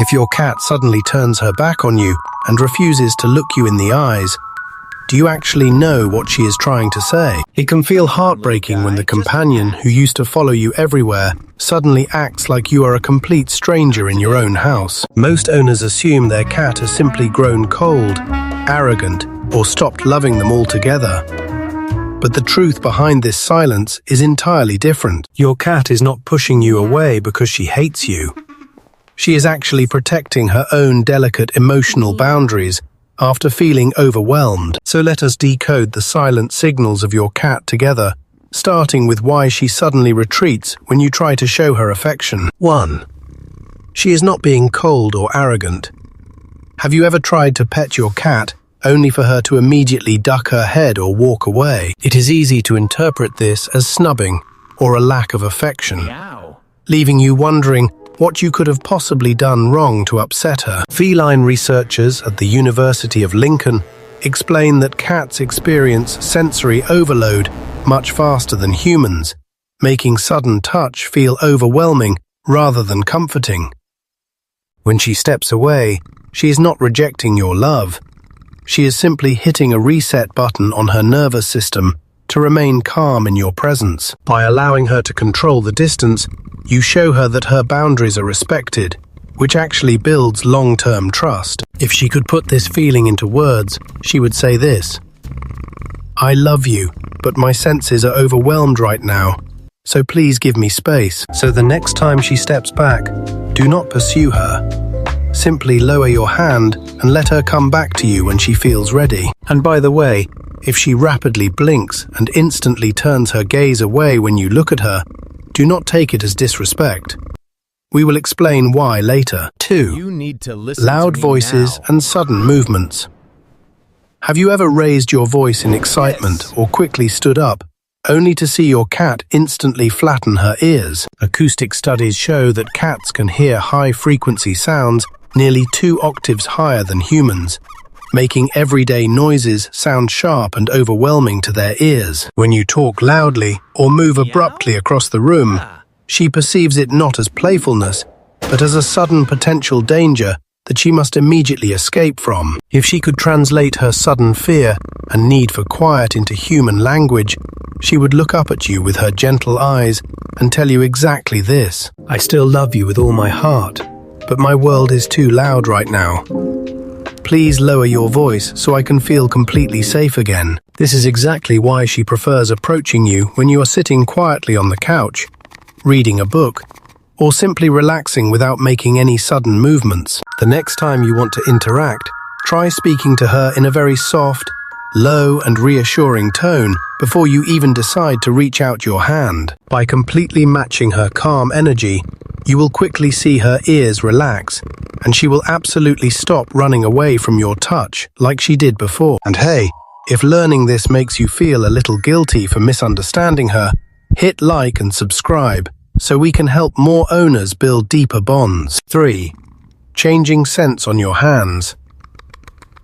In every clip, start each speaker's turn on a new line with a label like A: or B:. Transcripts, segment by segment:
A: If your cat suddenly turns her back on you and refuses to look you in the eyes, do you actually know what she is trying to say? It can feel heartbreaking when the companion who used to follow you everywhere suddenly acts like you are a complete stranger in your own house. Most owners assume their cat has simply grown cold, arrogant, or stopped loving them altogether. But the truth behind this silence is entirely different. Your cat is not pushing you away because she hates you. She is actually protecting her own delicate emotional boundaries after feeling overwhelmed. So let us decode the silent signals of your cat together, starting with why she suddenly retreats when you try to show her affection. 1. She is not being cold or arrogant. Have you ever tried to pet your cat only for her to immediately duck her head or walk away? It is easy to interpret this as snubbing or a lack of affection, leaving you wondering what you could have possibly done wrong to upset her. Feline researchers at the University of Lincoln explain that cats experience sensory overload much faster than humans, making sudden touch feel overwhelming rather than comforting. When she steps away, she is not rejecting your love. She is simply hitting a reset button on her nervous system to remain calm in your presence. By allowing her to control the distance, you show her that her boundaries are respected, which actually builds long-term trust. If she could put this feeling into words, she would say this: "I love you, but my senses are overwhelmed right now, so please give me space." So the next time she steps back, do not pursue her. Simply lower your hand and let her come back to you when she feels ready. And by the way, if she rapidly blinks and instantly turns her gaze away when you look at her, do not take it as disrespect. We will explain why later. 2. Loud voices and sudden movements. Have you ever raised your voice in excitement or quickly stood up, only to see your cat instantly flatten her ears? Acoustic studies show that cats can hear high-frequency sounds nearly 2 octaves higher than humans, making everyday noises sound sharp and overwhelming to their ears. When you talk loudly or move abruptly across the room, she perceives it not as playfulness, but as a sudden potential danger that she must immediately escape from. If she could translate her sudden fear and need for quiet into human language, she would look up at you with her gentle eyes and tell you exactly this: "I still love you with all my heart, but my world is too loud right now. Please lower your voice so I can feel completely safe again." This is exactly why she prefers approaching you when you are sitting quietly on the couch, reading a book, or simply relaxing without making any sudden movements. The next time you want to interact, try speaking to her in a very soft, low and reassuring tone before you even decide to reach out your hand. By completely matching her calm energy, you will quickly see her ears relax, and she will absolutely stop running away from your touch like she did before. And hey, if learning this makes you feel a little guilty for misunderstanding her, hit like and subscribe so we can help more owners build deeper bonds. 3. Changing scents on your hands.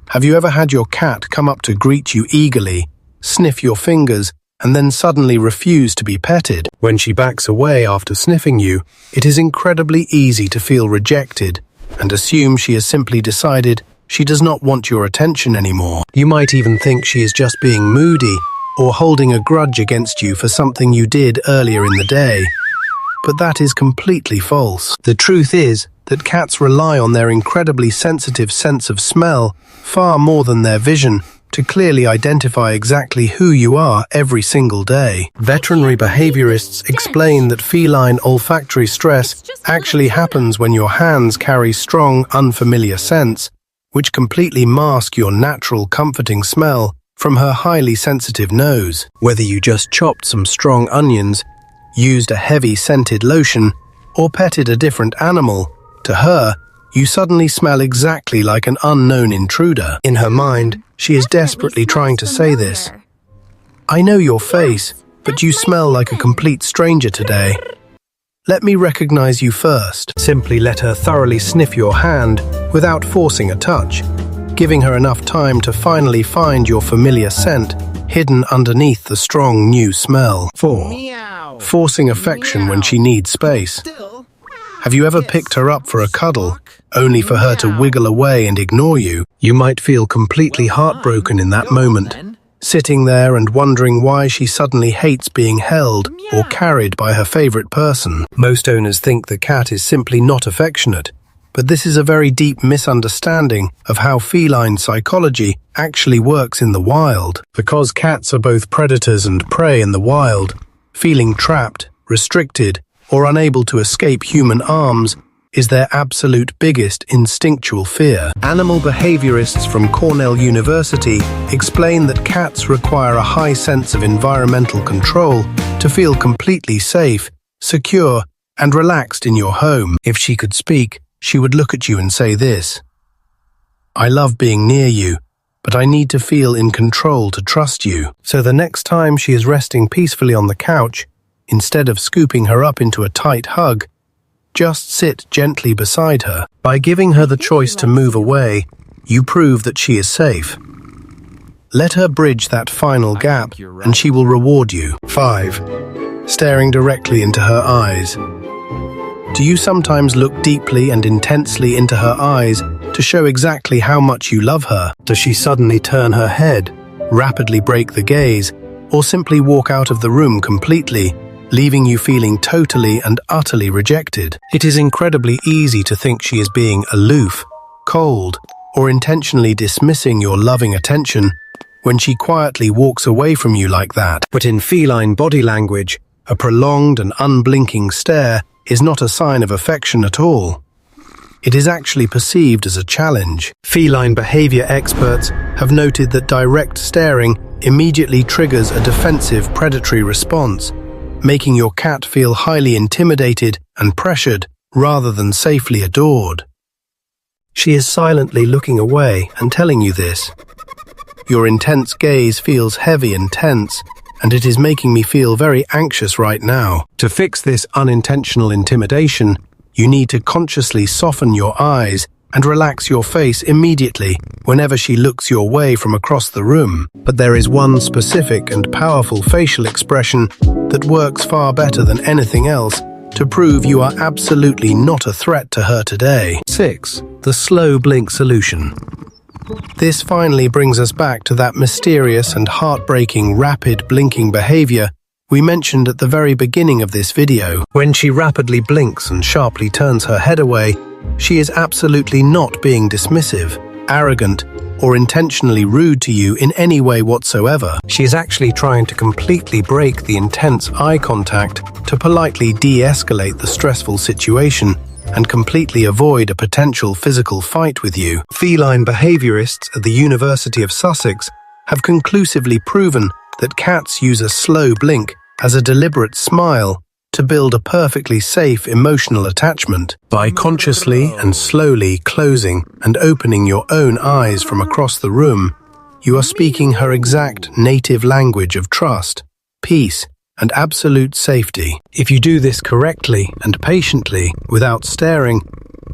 A: Have you ever had your cat come up to greet you eagerly, sniff your fingers, and then suddenly refuse to be petted? When she backs away after sniffing you, it is incredibly easy to feel rejected and assume she has simply decided she does not want your attention anymore. You might even think she is just being moody or holding a grudge against you for something you did earlier in the day. But that is completely false. The truth is that cats rely on their incredibly sensitive sense of smell far more than their vision to clearly identify exactly who you are every single day. Veterinary behaviorists explain that feline olfactory stress actually happens when your hands carry strong, unfamiliar scents, which completely mask your natural, comforting smell from her highly sensitive nose. Whether you just chopped some strong onions, used a heavy scented lotion, or petted a different animal, to her, you suddenly smell exactly like an unknown intruder. In her mind, she is desperately trying to say this: "I know your face, but you smell like a complete stranger today. Let me recognize you first." Simply let her thoroughly sniff your hand without forcing a touch, giving her enough time to finally find your familiar scent hidden underneath the strong new smell. 4. Forcing affection when she needs space. Have you ever picked her up for a cuddle, only for her to wiggle away and ignore you? You might feel completely heartbroken in that moment, sitting there and wondering why she suddenly hates being held or carried by her favorite person. Most owners think the cat is simply not affectionate, but this is a very deep misunderstanding of how feline psychology actually works in the wild. Because cats are both predators and prey in the wild, feeling trapped, restricted, or unable to escape human arms is their absolute biggest instinctual fear. Animal behaviorists from Cornell University explain that cats require a high sense of environmental control to feel completely safe, secure, and relaxed in your home. If she could speak, she would look at you and say this: "I love being near you, but I need to feel in control to trust you." So the next time she is resting peacefully on the couch, instead of scooping her up into a tight hug, just sit gently beside her. By giving her the choice to move away, you prove that she is safe. Let her bridge that final gap, and she will reward you. 5. Staring directly into her eyes. Do you sometimes look deeply and intensely into her eyes to show exactly how much you love her? Does she suddenly turn her head, rapidly break the gaze, or simply walk out of the room completely, leaving you feeling totally and utterly rejected? It is incredibly easy to think she is being aloof, cold, or intentionally dismissing your loving attention when she quietly walks away from you like that. But in feline body language, a prolonged and unblinking stare is not a sign of affection at all. It is actually perceived as a challenge. Feline behavior experts have noted that direct staring immediately triggers a defensive predatory response, making your cat feel highly intimidated and pressured rather than safely adored. She is silently looking away and telling you this. Your intense gaze feels heavy and tense, and it is making me feel very anxious right now. To fix this unintentional intimidation, you need to consciously soften your eyes and relax your face immediately whenever she looks your way from across the room. But there is one specific and powerful facial expression that works far better than anything else to prove you are absolutely not a threat to her today. 6. The slow blink solution. This finally brings us back to that mysterious and heartbreaking rapid blinking behavior we mentioned at the very beginning of this video. When she rapidly blinks and sharply turns her head away, she is absolutely not being dismissive, arrogant, or intentionally rude to you in any way whatsoever. She is actually trying to completely break the intense eye contact to politely de-escalate the stressful situation and completely avoid a potential physical fight with you. Feline behaviorists at the University of Sussex have conclusively proven that cats use a slow blink as a deliberate smile to build a perfectly safe emotional attachment. By consciously and slowly closing and opening your own eyes from across the room, you are speaking her exact native language of trust, peace, and absolute safety. If you do this correctly and patiently, without staring,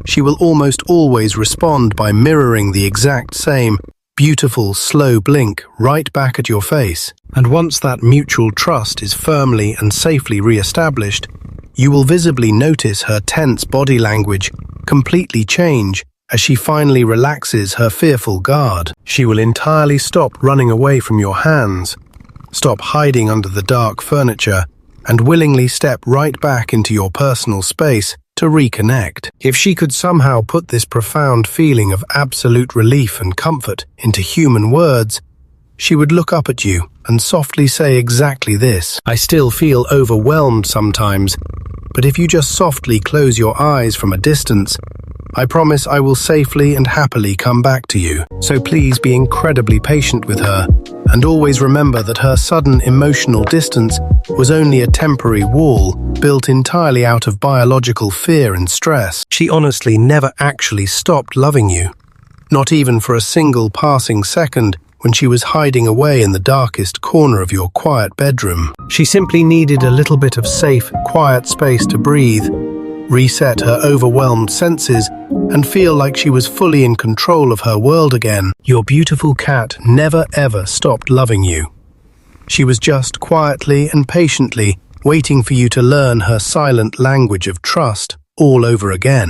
A: she will almost always respond by mirroring the exact same beautiful, slow blink right back at your face. And once that mutual trust is firmly and safely re-established, you will visibly notice her tense body language completely change as she finally relaxes her fearful guard. She will entirely stop running away from your hands, stop hiding under the dark furniture, and willingly step right back into your personal space to reconnect. If she could somehow put this profound feeling of absolute relief and comfort into human words, she would look up at you and softly say exactly this: "I still feel overwhelmed sometimes, but if you just softly close your eyes from a distance, I promise I will safely and happily come back to you." So please be incredibly patient with her, and always remember that her sudden emotional distance was only a temporary wall built entirely out of biological fear and stress. She honestly never actually stopped loving you, not even for a single passing second when she was hiding away in the darkest corner of your quiet bedroom. She simply needed a little bit of safe, quiet space to breathe, reset her overwhelmed senses, and feel like she was fully in control of her world again. Your beautiful cat never ever stopped loving you. She was just quietly and patiently waiting for you to learn her silent language of trust, all over again.